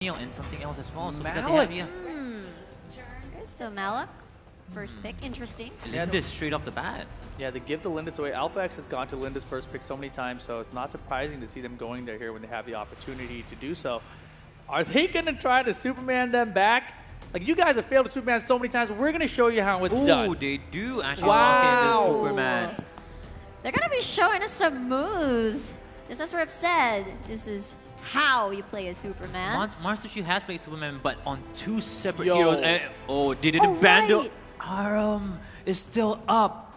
and something else as well. So Malik. There's the Malik. First pick, interesting. Lindis straight off the bat. Yeah, they give the Lindis away. Alpha X has gone to Lindis first pick so many times, so it's not surprising to see them going there here when they have the opportunity to do so. Are they going to try to Superman them back? Like, you guys have failed to Superman so many times, we're going to show you how it's done. Oh, they do actually lock in the Superman. They're going to be showing us some moves. Just as Rip said, this is how you play a Superman. Master Chief has played Superman, but on two separate heroes. And, they didn't bundle. Right. Aram is still up.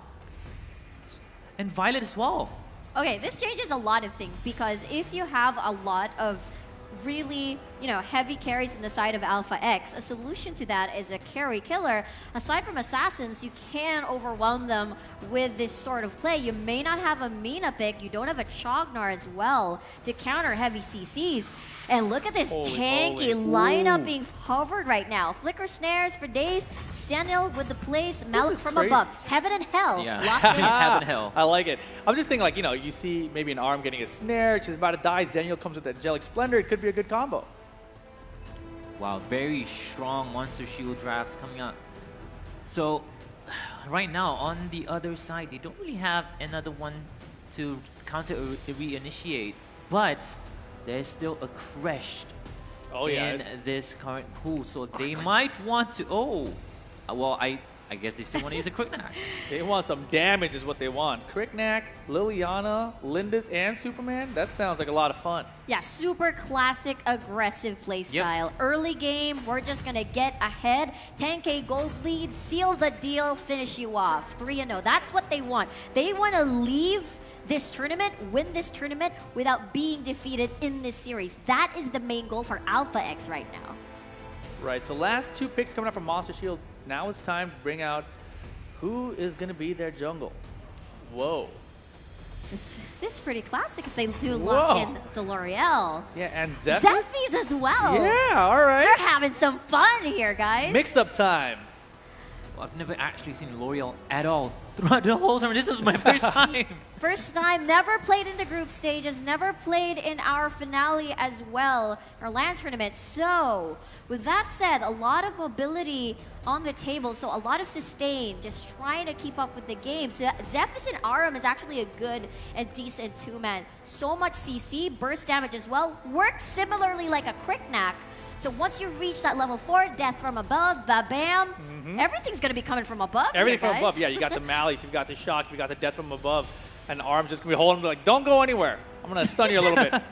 And Violet as well. Okay, this changes a lot of things because if you have a lot of really, heavy carries in the side of Alpha X, a solution to that is a carry killer. Aside from assassins, you can overwhelm them with this sort of play. You may not have a Mina pick, you don't have a Chognar as well to counter heavy CCs. And look at this tanky lineup being hovered right now. Flicker snares for days, Senil with the place, Malik from above. Heaven and Hell locked in. Heaven and Hell. I like it. I'm just thinking, like, you see maybe an ARM getting a snare, she's about to die, Daniel comes with Angelic Splendor, it could be a good combo. Wow, very strong Monster Shield drafts coming up. So, right now, on the other side, they don't really have another one to counter reinitiate, but there's still a Crash in this current pool, so they might want to. Well, I guess they still want to use a Quicknack. They want some damage is what they want. Quicknack, Liliana, Lindis, and Superman. That sounds like a lot of fun. Yeah, super classic aggressive playstyle. Early game, we're just going to get ahead. 10k gold lead, seal the deal, finish you off. 3-0. That's what they want. They want to leave this tournament, win this tournament without being defeated in this series. That is the main goal for Alpha X right now. Right, so last two picks coming up from Monster Shield. Now it's time to bring out who is going to be their jungle. Whoa. This is pretty classic if they do lock in the L'Oreal. Yeah, and Zephys? Zephys as well. Yeah, all right. They're having some fun here, guys. Mixed up time. Well, I've never actually seen L'Oreal at all throughout the whole time. This is my first time. First time, never played in the group stages, never played in our finale as well, our LAN tournament. So, with that said, a lot of mobility on the table, so a lot of sustain, just trying to keep up with the game. So Zephys and Aram is actually a good and decent two-man. So much CC, burst damage as well, works similarly like a Quicknack. So once you reach that level 4, death from above, ba-bam, everything's going to be coming from above. Everything here, from above, yeah. You got the Malice, you've got the Shock, you got the death from above, and Arm's just going to be holding like, don't go anywhere. I'm going to stun you a little bit.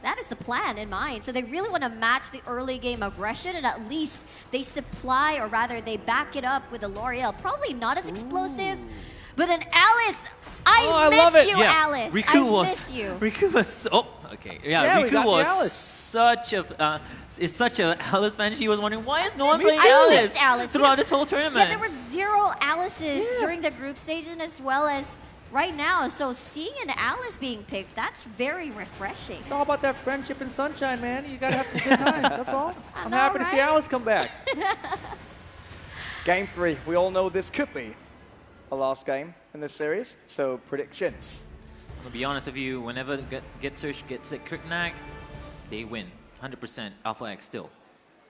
That is the plan in mind. So they really want to match the early game aggression, and at least they supply, or rather they back it up with a L'Oreal. Probably not as explosive, but an Alice. I miss you, Alice. Riku miss you. Riku was Riku was such a Alice fan. She was wondering why is no one playing Alice throughout this whole tournament. Yeah, there were 0 Alices during the group stages as well as right now. So seeing an Alice being picked, that's very refreshing. It's all about that friendship and sunshine, man. You gotta have a good time. That's all. I'm happy to see Alice come back. Game 3. We all know this could be a last game in this series. So predictions. I'm gonna be honest with you. Whenever Get Search gets a Quicknack, they win 100%. Alpha X still.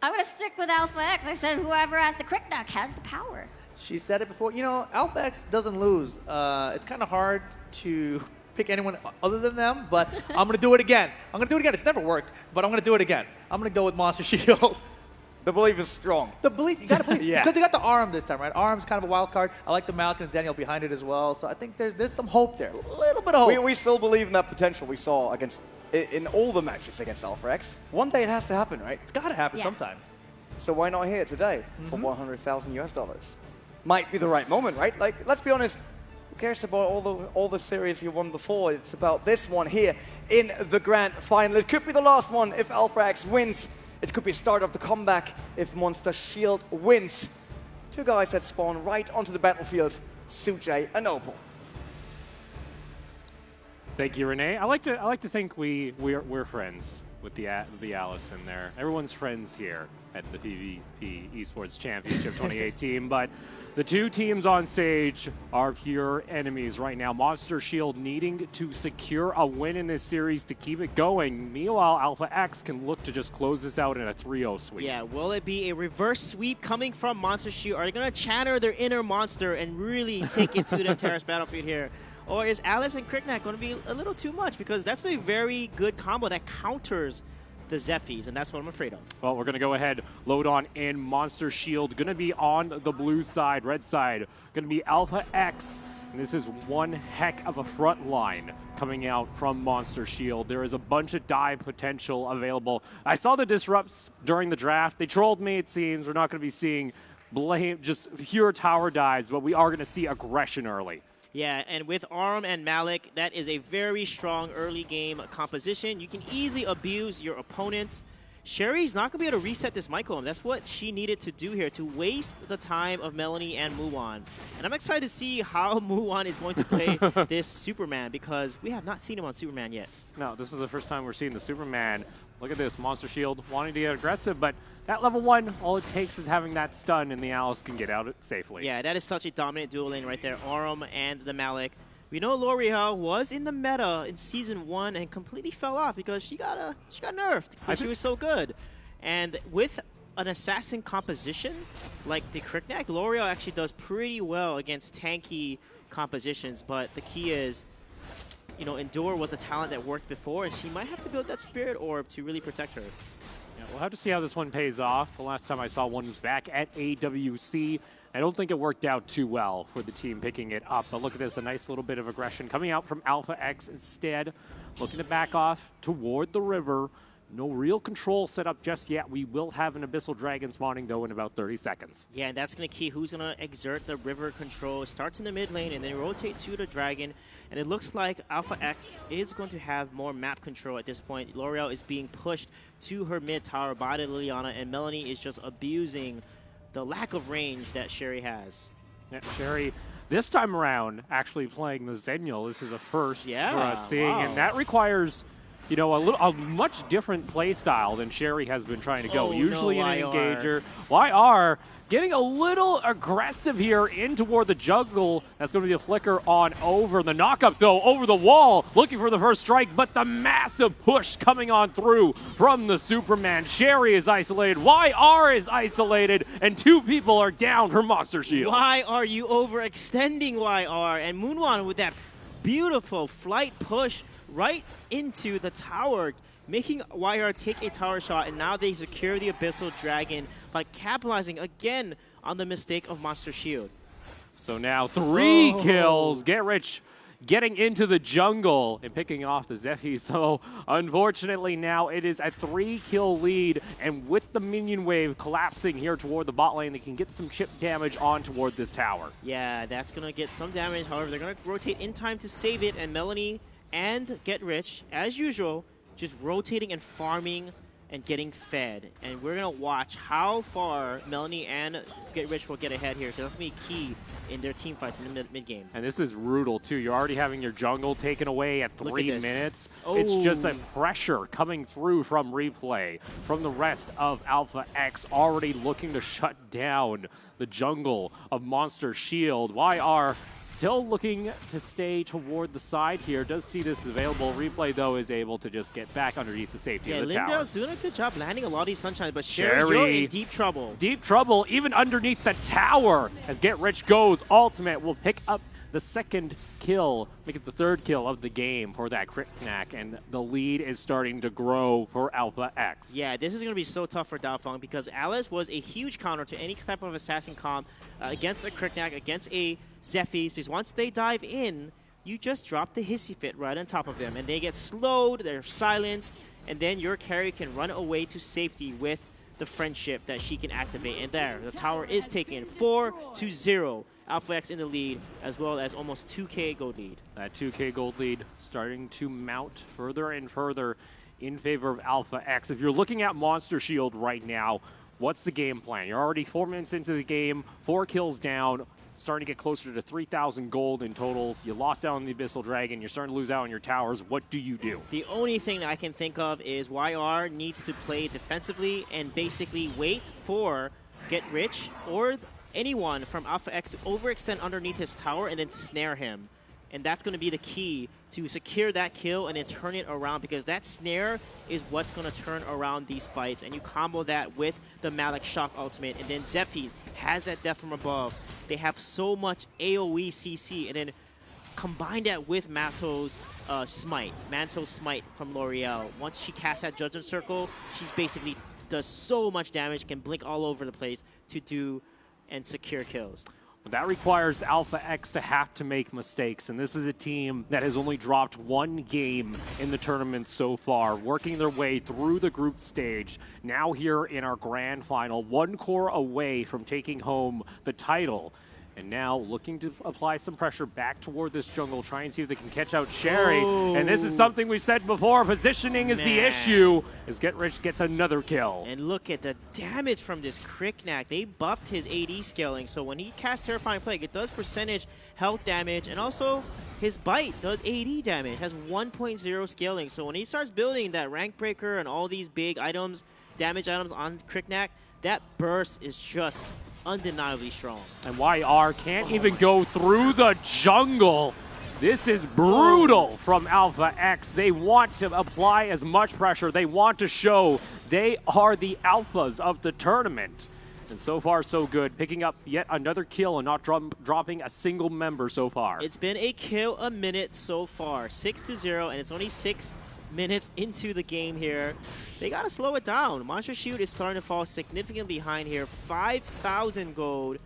I'm gonna stick with Alpha X. I said whoever has the Quicknack has the power. She said it before. Alpha X doesn't lose. It's kind of hard to pick anyone other than them, but I'm going to do it again. It's never worked, but I'm going to do it again. I'm going to go with Monster Shield. The belief is strong. The belief, you got to believe. Because they got the Arm this time, right? Arm's kind of a wild card. I like the Malik and Daniel behind it as well, so I think there's some hope there. A little bit of hope. We still believe in that potential we saw in all the matches against Alpha X. One day it has to happen, right? It's got to happen sometime. So why not here today for $100,000 US? Might be the right moment, right? Like, let's be honest, who cares about all the series you won before? It's about this one here in the grand final. It could be the last one if Alpha X wins. It could be the start of the comeback if Monster Shield wins. Two guys that spawn right onto the battlefield, Sujay and Opal. Thank you, Renee. I like to think we're friends. with the Alice in there. Everyone's friends here at the PVP Esports Championship 2018, but the two teams on stage are pure enemies right now. Monster Shield needing to secure a win in this series to keep it going. Meanwhile, Alpha X can look to just close this out in a 3-0 sweep. Yeah, will it be a reverse sweep coming from Monster Shield? Are they going to channel their inner monster and really take it to the terrace battlefield here? Or is Alice and Cricknack going to be a little too much? Because that's a very good combo that counters the Zephyrs, and that's what I'm afraid of. Well, we're going to go ahead, load on in. Monster Shield going to be on the blue side, red side, going to be Alpha X. And this is one heck of a front line coming out from Monster Shield. There is a bunch of dive potential available. I saw the disrupts during the draft. They trolled me, it seems. We're not going to be seeing just pure tower dives, but we are going to see aggression early. Yeah, and with Arum and Malik, that is a very strong early game composition. You can easily abuse your opponents. Sherry's not going to be able to reset this Micro. That's what she needed to do here, to waste the time of Melanie and Muwan. And I'm excited to see how Muwan is going to play this Superman, because we have not seen him on Superman yet. No, this is the first time we're seeing the Superman. Look at this, Monster Shield wanting to get aggressive, but that level 1, all it takes is having that stun, and the Alice can get out safely. Yeah, that is such a dominant duel lane right there, Arum and the Malik. We know L'Oreal was in the meta in Season 1 and completely fell off because she got nerfed because she was so good. And with an assassin composition like the Cricknack, L'Oreal actually does pretty well against tanky compositions, but the key is, you know, Endure was a talent that worked before, and she might have to build that Spirit Orb to really protect her. Yeah, we'll have to see how this one pays off. The last time I saw one was back at AWC. I don't think it worked out too well for the team picking it up, but look at this, a nice little bit of aggression coming out from Alpha X instead, looking to back off toward the river. No real control set up just yet. We will have an Abyssal Dragon spawning, though, in about 30 seconds. Yeah, and that's going to key who's going to exert the river control. It starts in the mid lane and then rotate to the Dragon. And it looks like Alpha X is going to have more map control at this point. L'Oreal is being pushed to her mid tower by the Liliana, and Melanie is just abusing the lack of range that Sherry has. Yeah, Sherry, this time around, actually playing the Zenial. This is a first for us seeing, and that requires, you know, a much different play style than Sherry has been trying to go. Usually an engager. YR getting a little aggressive here in toward the jungle. That's going to be a flicker on over. The knockup, though, over the wall, looking for the first strike, but the massive push coming on through from the Superman. Sherry is isolated, YR is isolated, and two people are down for Monster Shield. Why are you overextending YR? And Moonwan with that beautiful flight push right into the tower, making YR take a tower shot, and now they secure the Abyssal Dragon by capitalizing again on the mistake of Monster Shield. So now 3 kills. Get Rich getting into the jungle and picking off the Zephy. So unfortunately now it is a 3-kill lead, and with the minion wave collapsing here toward the bot lane, they can get some chip damage on toward this tower. Yeah, that's going to get some damage. However, they're going to rotate in time to save it, and Melanie and Get Rich, as usual, just rotating and farming and getting fed. And we're going to watch how far Melanie and Get Rich will get ahead here. They'll be key in their team fights in the mid-game. And this is brutal, too. You're already having your jungle taken away at 3 minutes. Oh. It's just a pressure coming through from replay, from the rest of Alpha X, already looking to shut down the jungle of Monster Shield. YR still looking to stay toward the side here. Does see this available. Replay, though, is able to just get back underneath the safety of the tower. Lindell's doing a good job landing a lot of these sunshines, but Sherry, you're in deep trouble. Deep trouble, even underneath the tower. As Get Rich goes, ultimate will pick up the 2nd kill, make it the 3rd kill of the game for that Cricknack, and the lead is starting to grow for Alpha X. Yeah, this is going to be so tough for Daofeng, because Alice was a huge counter to any type of assassin comp against a Cricknack, against a Zephyrs, because once they dive in, you just drop the Hissy Fit right on top of them, and they get slowed, they're silenced, and then your carry can run away to safety with the friendship that she can activate. And there, the tower is taken 4-0. Alpha X in the lead, as well as almost 2K gold lead. That 2K gold lead starting to mount further and further in favor of Alpha X. If you're looking at Monster Shield right now, what's the game plan? You're already 4 minutes into the game, 4 kills down, starting to get closer to 3,000 gold in totals. You lost out on the Abyssal Dragon. You're starting to lose out on your towers. What do you do? The only thing that I can think of is YR needs to play defensively and basically wait for Get Rich or anyone from Alpha X to overextend underneath his tower and then snare him. And that's going to be the key to secure that kill and then turn it around, because that snare is what's going to turn around these fights. And you combo that with the Malik Shock ultimate, and then Zephy's has that death from above. They have so much AoE CC, and then combine that with Manto's Smite from L'Oreal. Once she casts that Judgment Circle, she's basically does so much damage, can blink all over the place to do and secure kills. But that requires Alpha X to have to make mistakes, and this is a team that has only dropped one game in the tournament so far, working their way through the group stage. Now here in our grand final, one core away from taking home the title. And now looking to apply some pressure back toward this jungle, try and see if they can catch out Sherry. Oh. And this is something we said before, positioning is the issue, as Get Rich gets another kill. And look at the damage from this Kriknak. They buffed his AD scaling, so when he casts Terrifying Plague, it does percentage health damage, and also his Bite does AD damage, has 1.0 scaling. So when he starts building that Rank Breaker and all these big items, damage items on Kriknak, that burst is just undeniably strong. And YR can't even go through the jungle. This is brutal from Alpha X. They want to apply as much pressure. They want to show they are the alphas of the tournament. And so far, so good. Picking up yet another kill and not dropping a single member so far. It's been a kill a minute so far. 6-0, and it's only 6 minutes into the game here. They gotta slow it down. Monster Shield is starting to fall significantly behind here. 5,000 gold,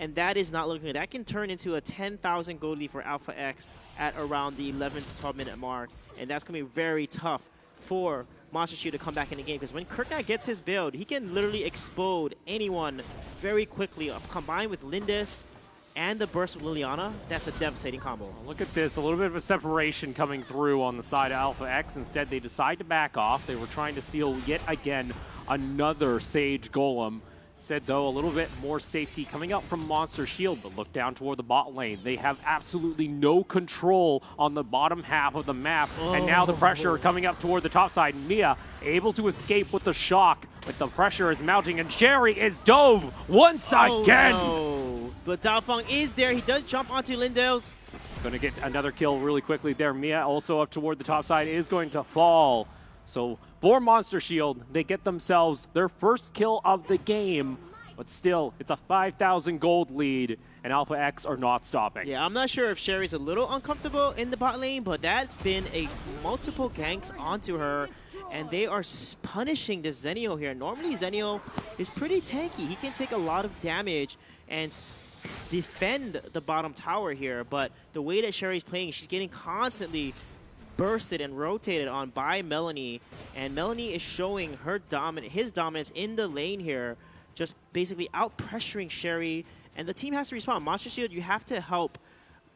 and that is not looking good. That can turn into a 10,000 gold lead for Alpha X at around the 11 to 12 minute mark, and that's gonna be very tough for Monster Shield to come back in the game, because when Kriknak gets his build, he can literally explode anyone very quickly. Combined with Lindis and the burst of Liliana, that's a devastating combo. Look at this, a little bit of a separation coming through on the side of Alpha X. Instead, they decide to back off. They were trying to steal yet again another Sage Golem. Instead, though, a little bit more safety coming up from Monster Shield, but look down toward the bot lane. They have absolutely no control on the bottom half of the map, and now the pressure coming up toward the top side. Mia able to escape with the shock, but the pressure is mounting, and Jerry is dove once again. No. But Daofeng is there. He does jump onto Lindell's. Going to get another kill really quickly there. Mia also up toward the top side is going to fall. So for Monster Shield, they get themselves their first kill of the game, but still, it's a 5,000 gold lead, and Alpha X are not stopping. Yeah, I'm not sure if Sherry's a little uncomfortable in the bot lane, but that's been a multiple ganks onto her, and they are punishing this Zenio here. Normally, Zenio is pretty tanky. He can take a lot of damage and defend the bottom tower here, but the way that Sherry's playing, she's getting constantly bursted and rotated on by Melanie, and Melanie is showing her his dominance in the lane here, just basically out pressuring Sherry, and the team has to respond. Monster Shield, you have to help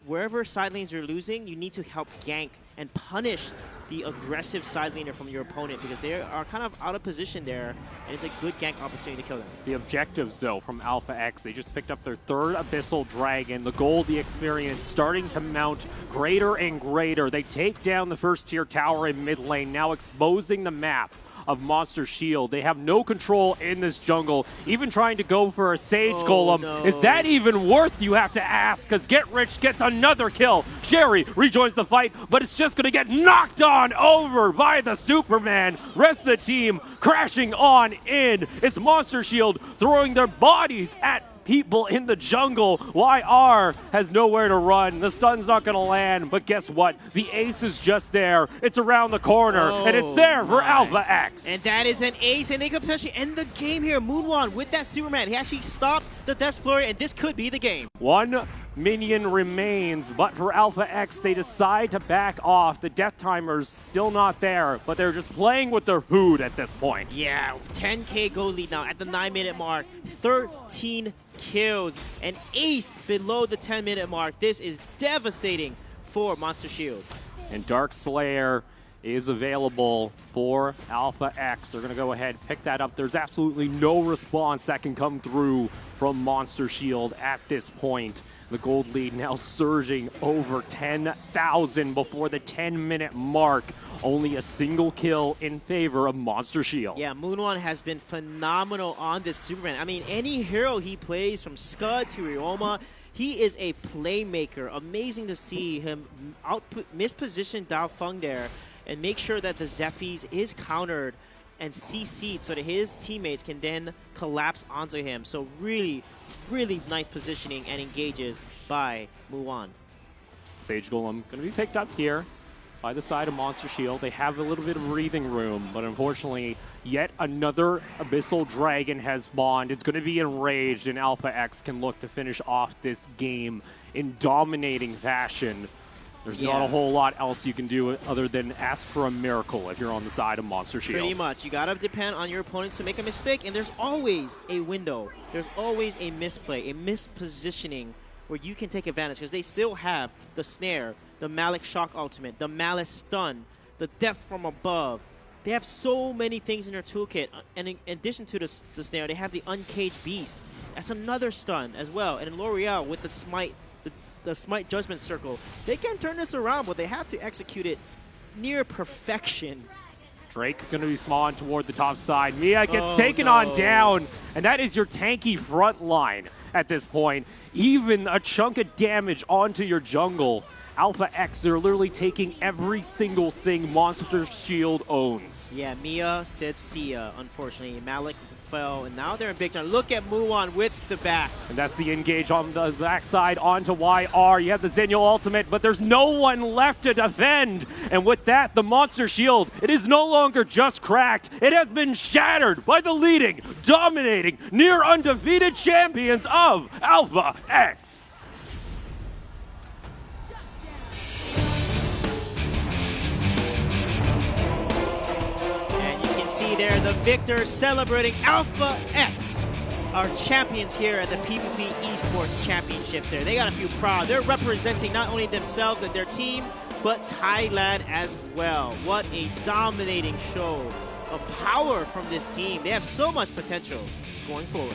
wherever side lanes you're losing. You need to help gank and punish the aggressive side laner from your opponent, because they are kind of out of position there, and it's a good gank opportunity to kill them. The objectives, though, from Alpha X, they just picked up their third Abyssal Dragon. The gold, the experience, starting to mount greater and greater. They take down the first tier tower in mid lane, now exposing the map of Monster Shield. They have no control in this jungle, even trying to go for a Sage Golem. No. Is that even worth, you have to ask, because Get Rich gets another kill. Sherry rejoins the fight, but it's just going to get knocked on over by the Superman. Rest of the team crashing on in. It's Monster Shield throwing their bodies at people in the jungle. YR has nowhere to run. The stun's not going to land, but guess what? The ace is just there. It's around the corner, and it's there for Alpha X. And that is an ace, and they could potentially end the game here. Moonwan with that Superman. He actually stopped the Death Flurry, and this could be the game. One minion remains, but for Alpha X, they decide to back off. The death timer's still not there, but they're just playing with their food at this point. Yeah, 10K gold lead now at the 9-minute mark. 13 kills, an ace below the 10-minute mark. This is devastating for Monster Shield. And Dark Slayer is available for Alpha X. They're going to go ahead, pick that up. There's absolutely no response that can come through from Monster Shield at this point. The gold lead now surging over 10,000 before the 10-minute mark. Only a single kill in favor of Monster Shield. Yeah, Moonwon has been phenomenal on this Superman. I mean, any hero he plays, from Scud to Ryoma, he is a playmaker. Amazing to see him misposition Dao Feng there and make sure that the Zephyrs is countered and CC'd so that his teammates can then collapse onto him. So really, really nice positioning and engages by Muwan. Sage Golem going to be picked up here by the side of Monster Shield. They have a little bit of breathing room, but unfortunately, yet another Abyssal Dragon has spawned. It's going to be enraged, and Alpha X can look to finish off this game in dominating fashion. There's not a whole lot else you can do other than ask for a miracle if you're on the side of Monster Shield. Pretty much. You got to depend on your opponents to make a mistake, and there's always a window. There's always a misplay, a mispositioning where you can take advantage, because they still have the Snare, the Malik Shock Ultimate, the Malice Stun, the Death from Above. They have so many things in their toolkit, and in addition to the Snare, they have the Uncaged Beast. That's another stun as well, and in L'Oreal with the Smite, the Smite Judgment Circle, they can turn this around, but they have to execute it near perfection. Drake going to be spawning toward the top side. Mia gets taken on down, and that is your tanky front line at this point. Even a chunk of damage onto your jungle. Alpha X, they're literally taking every single thing Monster Shield owns. Yeah, Mia said see ya, unfortunately. Malik fell, and now they're in big time. Look at Muwan with the back. And that's the engage on the backside onto YR. You have the Zenial ultimate, but there's no one left to defend. And with that, the Monster Shield, it is no longer just cracked. It has been shattered by the leading, dominating, near undefeated champions of Alpha X. See there, the victors celebrating Alpha X, our champions here at the PVP Esports Championships there. They got a few proud. They're representing not only themselves and their team, but Thailand as well. What a dominating show of power from this team. They have so much potential going forward.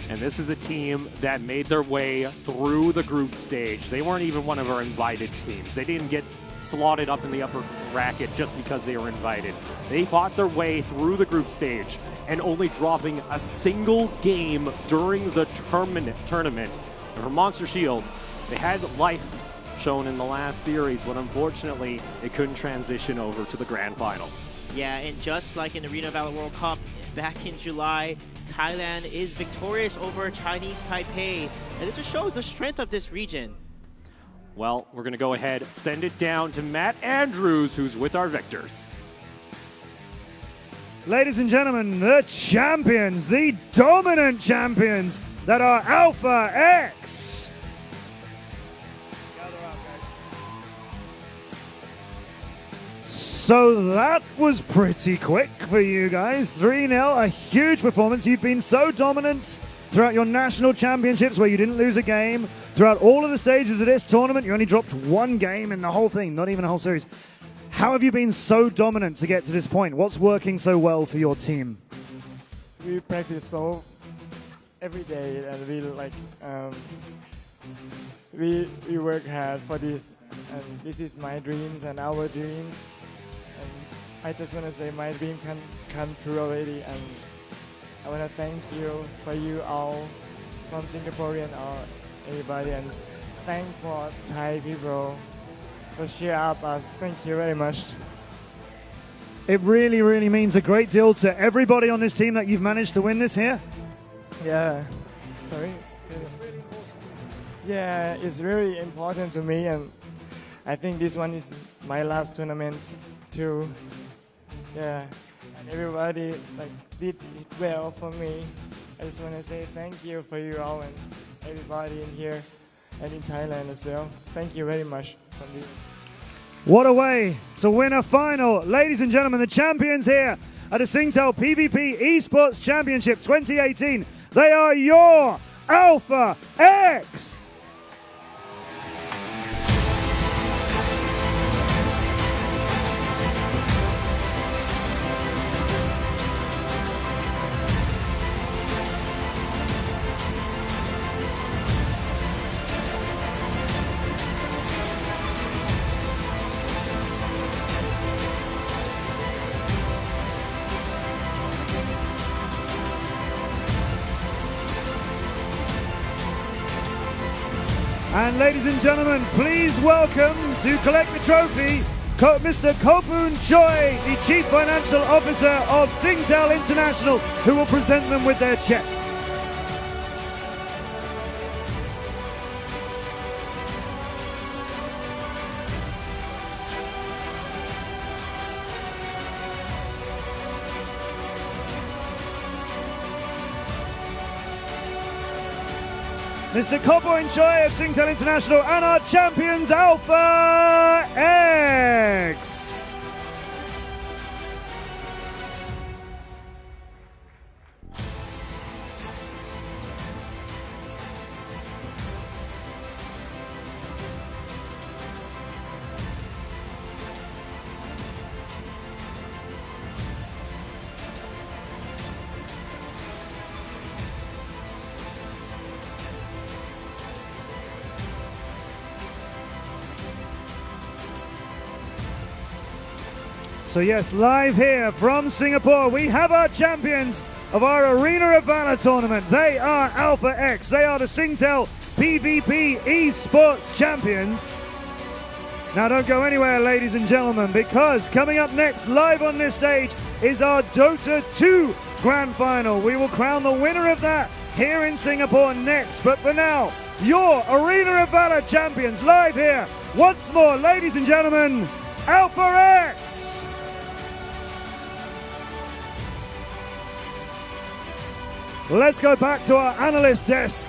And this is a team that made their way through the group stage. They weren't even one of our invited teams. They didn't get slotted up in the upper bracket just because they were invited. They fought their way through the group stage and only dropping a single game during the tournament. And for Monster Shield, they had life shown in the last series, but unfortunately, it couldn't transition over to the grand final. Yeah, and just like in the Arena Valor World Cup back in July, Thailand is victorious over Chinese Taipei, and it just shows the strength of this region. Well, we're going to go ahead, send it down to Matt Andrews, who's with our victors. Ladies and gentlemen, the champions, the dominant champions that are Alpha X. So that was pretty quick for you guys. 3-0, a huge performance. You've been so dominant throughout your national championships where you didn't lose a game. Throughout all of the stages of this tournament, you only dropped one game in the whole thing, not even a whole series. How have you been so dominant to get to this point? What's working so well for your team? We practice so every day, and we work hard for this. And this is my dreams and our dreams. And I just want to say my dream can come true already. And I want to thank you for you all from Singaporean or everybody, and thank for Thai people for cheer up us. Thank you very much. It really, really means a great deal to everybody on this team that you've managed to win this here. Yeah. Sorry. Yeah, it's very important to me, and I think this one is my last tournament too. Yeah. And everybody did it well for me. I just want to say thank you for you all and everybody in here and in Thailand as well. Thank you very much. What a way to win a final. Ladies and gentlemen, the champions here at the Untitled PVP Esports Championship 2018. They are your Alpha X. And ladies and gentlemen, please welcome to collect the trophy, Mr. Kopun Choi, the Chief Financial Officer of Singtel International, who will present them with their check. Mr. Kopun Choi of Singtel International and our champions Alpha X. So yes, live here from Singapore, we have our champions of our Arena of Valor tournament. They are Alpha X. They are the Singtel PVP Esports Champions. Now don't go anywhere, ladies and gentlemen, because coming up next, live on this stage, is our Dota 2 Grand Final. We will crown the winner of that here in Singapore next. But for now, your Arena of Valor champions live here. Once more, ladies and gentlemen, Alpha X. Let's go back to our analyst desk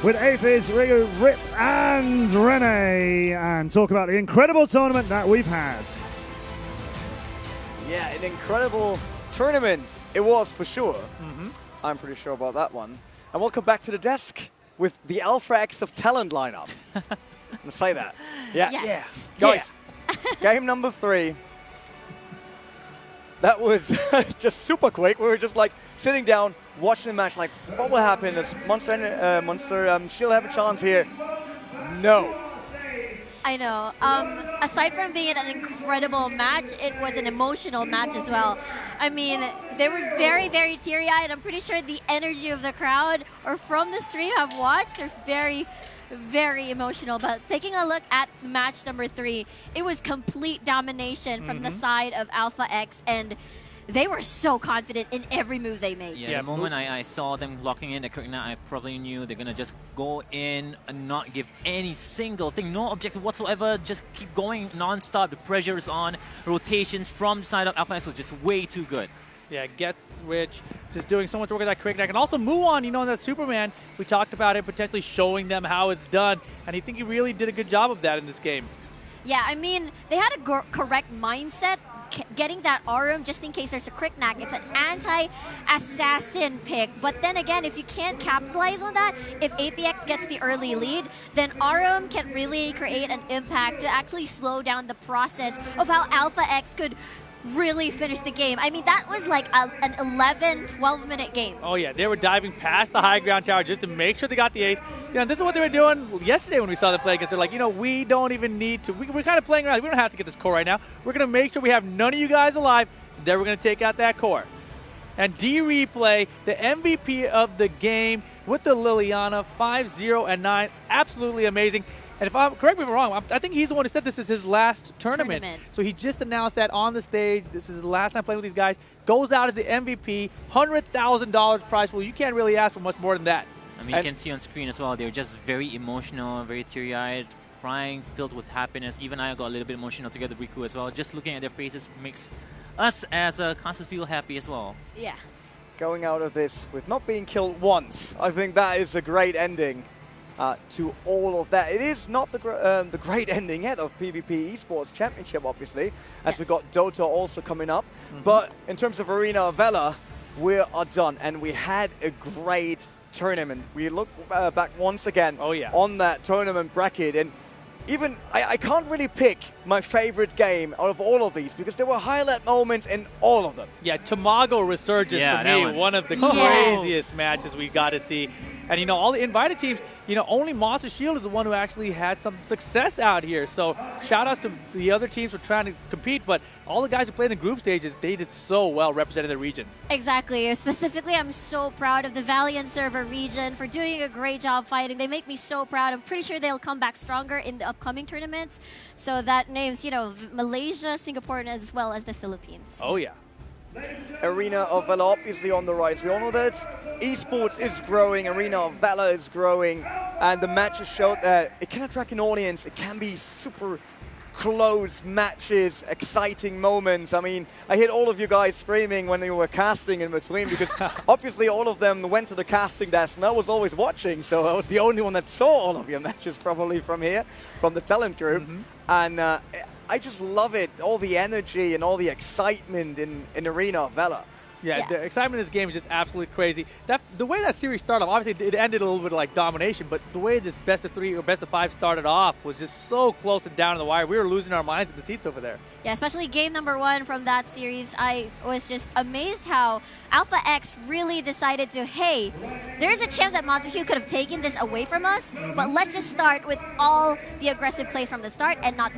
with Aphiz, Rigo, Rip, and Rene, and talk about the incredible tournament that we've had. Yeah, an incredible tournament it was for sure. I'm pretty sure about that one. And welcome back to the desk with the Alpha X of talent lineup. I'm gonna say that. Yeah. Yes. Yeah. Guys, game number 3. That was just super quick. We were just like sitting down, watching the match, like, what will happen? Does Monster Shield have a chance here? No. I know. Aside from being an incredible match, it was an emotional match as well. I mean, they were very, very teary-eyed. I'm pretty sure the energy of the crowd or from the stream I've watched, they're very, very emotional. But taking a look at match number 3, it was complete domination from the side of Alpha X, and they were so confident in every move they made. Yeah, the moment I saw them locking in the Kirkna, I probably knew they're going to just go in and not give any single thing, no objective whatsoever, just keep going non-stop. The pressure is on. Rotations from the side of Alpha X was just way too good. Yeah, Get Switch, just doing so much work with that quick neck. And also Muon, you know, that Superman, we talked about it, potentially showing them how it's done. And I think he really did a good job of that in this game. Yeah, I mean, they had a correct mindset, getting that Aurum just in case there's a Cricknack. It's an anti-assassin pick. But then again, if you can't capitalize on that, if APX gets the early lead, then Aurum can really create an impact to actually slow down the process of how Alpha X could really finish the game. I mean, that was like an 11, 12-minute game. Oh yeah, they were diving past the high ground tower just to make sure they got the ace. You know, this is what they were doing yesterday when we saw them play against. They're like, you know, we don't even need to. We're kind of playing around. We don't have to get this core right now. We're going to make sure we have none of you guys alive. Then we're going to take out that core. And D-Replay, the MVP of the game with the Liliana, 5-0-9. Absolutely amazing. And if I'm correct me if I'm wrong, I think he's the one who said this is his last tournament. So he just announced that on the stage. This is his last time playing with these guys. Goes out as the MVP, $100,000 prize pool. You can't really ask for much more than that. I mean, you can see on screen as well, they're just very emotional, very teary-eyed, crying, filled with happiness. Even I got a little bit emotional together with Riku as well. Just looking at their faces makes us as a casters feel happy as well. Yeah. Going out of this with not being killed once, I think that is a great ending. To all of that. It is not the great ending yet of PVP Esports Championship, obviously, as we got Dota also coming up. But in terms of Arena of Valor, we are done, and we had a great tournament. We look back once again on that tournament bracket, and even I can't really pick my favorite game out of all of these because there were highlight moments in all of them. Yeah, Tamago Resurgence for me, one of the craziest matches we got to see. And, you know, all the invited teams, you know, only Monster Shield is the one who actually had some success out here. So shout outs to the other teams for trying to compete, but all the guys who played in the group stages, they did so well representing their regions. Exactly. Specifically, I'm so proud of the Valiant server region for doing a great job fighting. They make me so proud. I'm pretty sure they'll come back stronger in the upcoming tournaments. So that names, you know, Malaysia, Singapore, and as well as the Philippines. Oh, yeah. Arena of Valor obviously on the rise. We all know that esports is growing, Arena of Valor is growing, and the matches showed that it can attract an audience. It can be super close matches, exciting moments. I mean, I heard all of you guys screaming when they were casting in between because obviously all of them went to the casting desk and I was always watching, so I was the only one that saw all of your matches probably from here, from the talent group. And I just love it, all the energy and all the excitement in Arena of Valor. Yeah, the excitement in this game is just absolutely crazy. The way that series started off, obviously it ended a little bit like domination, but the way this best of 3 or best of 5 started off was just so close and down to the wire. We were losing our minds in the seats over there. Yeah, especially game number 1 from that series. I was just amazed how Alpha X really decided to, hey, there's a chance that Monster Shield could have taken this away from us, but let's just start with all the aggressive plays from the start and not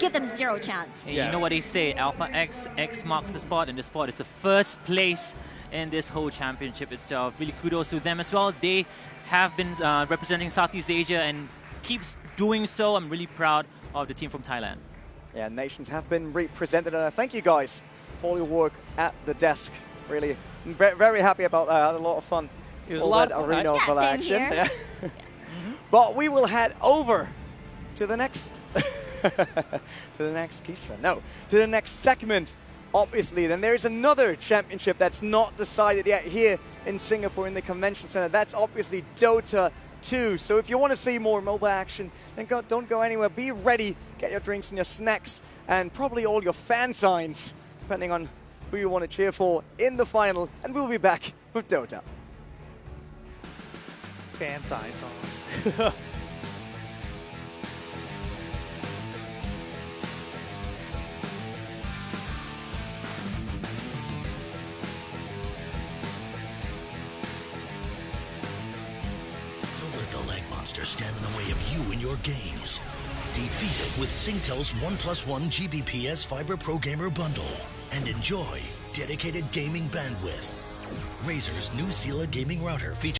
give them zero chance. And you know what they say, Alpha X marks the spot, and the spot is the first place in this whole championship itself. Really kudos to them as well. They have been representing Southeast Asia and keeps doing so. I'm really proud of the team from Thailand. Yeah, nations have been represented, and I thank you guys for your work at the desk. Really, very happy about that. I had a lot of fun. It was a lot of fun. Arena of Valor same action. here. Yeah. But we will head over to the next to the next to the next segment, obviously. Then there is another championship that's not decided yet here in Singapore in the convention center. That's obviously Dota 2. So if you want to see more mobile action, then don't go anywhere. Be ready, get your drinks and your snacks, and probably all your fan signs, depending on who you want to cheer for in the final. And we'll be back with Dota. Fan signs. Stand in the way of you and your games. Defeat it with Singtel's 1+1 Gbps Fiber Pro Gamer Bundle and enjoy dedicated gaming bandwidth. Razer's new Sela gaming router features